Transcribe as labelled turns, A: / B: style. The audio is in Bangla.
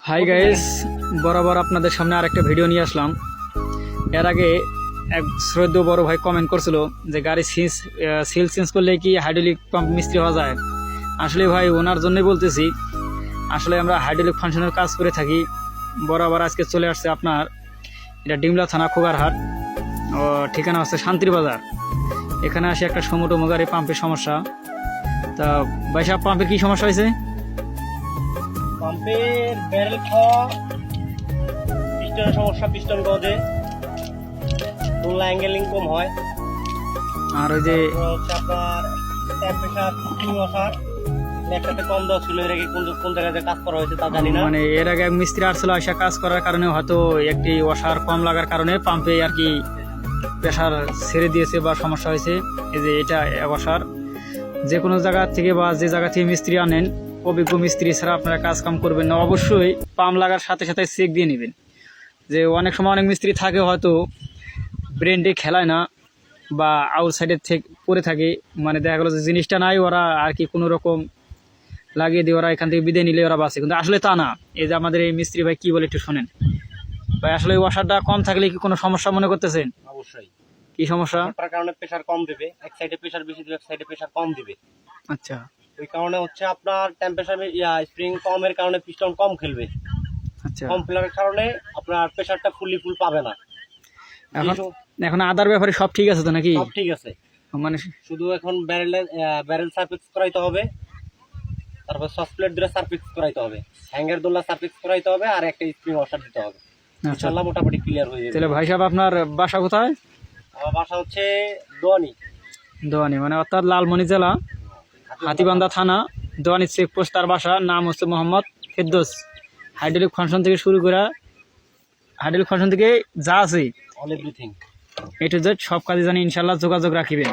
A: হাই গাইস, বরাবর আপনাদের সামনে আরেকটা ভিডিও নিয়ে আসলাম। এর আগে এক শ্রদ্ধেয় বড় ভাই কমেন্ট করছিল যে গাড়ি সিল চেঞ্জ করলে কি হাইড্রোলিক পাম্প মিস্ত্রি হওয়া যায়। আসলে ভাই ওনার জন্যই বলতেছি, আসলে আমরা হাইড্রোলিক ফাংশনের কাজ করে থাকি। বরাবর আজকে চলে আসছে আপনার এটা ডিমলা থানা খোগারহাট, ঠিকানা হচ্ছে শান্তির বাজার। এখানে আসে একটা সমুদ্র গাড়ি পাম্পের সমস্যা। তা ভাই সাহেব, পাম্পের কি সমস্যা হয়েছে?
B: পাম্পের ব্যারেল খাওয়া, পিস্টনের সমস্যা, পিস্টন গজে, দোলনা অ্যাঙ্গেলিং কম হয়।
A: আর ওই যে
B: হচ্ছে আপনার টেম্পারেচার ওয়াশার একসাথে কম দেওয়া ছিল। এর আগে কোন জায়গায় কাজ করা হয়েছে তা জানি না।
A: মানে এর আগে মিস্ত্রি আসছিল, আসা কাজ করার কারণে হয়তো একটি ওয়াশার কম লাগার কারণে পাম্পে আর কি প্রেশার ছেড়ে দিয়েছে বা সমস্যা হয়েছে। এই যে এটা ওয়াশার, যে কোনো জায়গা থেকে বা যে জায়গা থেকে মিস্ত্রি আনেন, অভিজ্ঞ মিস্ত্রি ছাড়া আপনারা কাজ কাম করবেন না। অবশ্যই পাম্প লাগার সাথে সাথে চেক দিয়ে নেবেন। যে অনেক সময় অনেক মিস্ত্রি থাকে হয়তো ব্রেন্ডে খেলায় না বা আউটসাইডের থেকে পড়ে থাকে, মানে দেখা গেলো যে জিনিসটা নাই, ওরা আর কি কোনো রকম লাগিয়ে দিয়ে ওরা এখান থেকে বিদায় নিলে ওরা বাঁচে, কিন্তু আসলে তা না। এই যে আমাদের এই মিস্ত্রি ভাই কি বলে একটু শোনেন ভাই। আসলে ওয়াশারটা কম থাকলে কি কোনো সমস্যা মনে করতেছেন?
B: অবশ্যই।
A: কি সমস্যা?
B: তার কারণে প্রেসার কম দেবে, এক সাইডে প্রেসার বেশি দেবে, এক সাইডে প্রেসার কম দিবে।
A: আচ্ছা,
B: ওই কারণে হচ্ছে আপনার টেম্পারেচার স্প্রিং কমের কারণে পিস্টন কম খেলবে।
A: আচ্ছা।
B: কম ফেলার কারণে আপনার প্রেসারটা ফুল পাবে না।
A: এখন আদার ব্যাপারে সব ঠিক আছে তো নাকি?
B: সব ঠিক আছে,
A: মানে
B: শুধু এখন ব্যারেল সার্ফিক্স করাইতে হবে, তারপর সস প্লেট দুটো সার্ফিক্স করাইতে হবে, হ্যাঙ্গার দোলনা সার্ফিক্স করাইতে হবে, আর একটা স্প্রিং ওয়াশার দিতে হবে। ইনশাআল্লাহ মোটামুটি ক্লিয়ার হয়ে যাবে।
A: তাহলে ভাই সাহেব, আপনার বাসা কোথায়?
B: আমার বাসা হচ্ছে দোয়ানি।
A: দোয়ানি মানে অর্থাৎ লালমনি জেলা, হাতিবান্ধা থানা, দোয়ানি চেকপোস্ট। তার বাসা, নাম হচ্ছে মোহাম্মদ ফেরদৌস। হাইড্রোলিক ফাংশন থেকে শুরু করে হাইড্রোলিক ফাংশন থেকে যা আছে
B: all everything
A: A to Z সব কাজে জানি ইনশাল্লাহ যোগাযোগ রাখিবেন।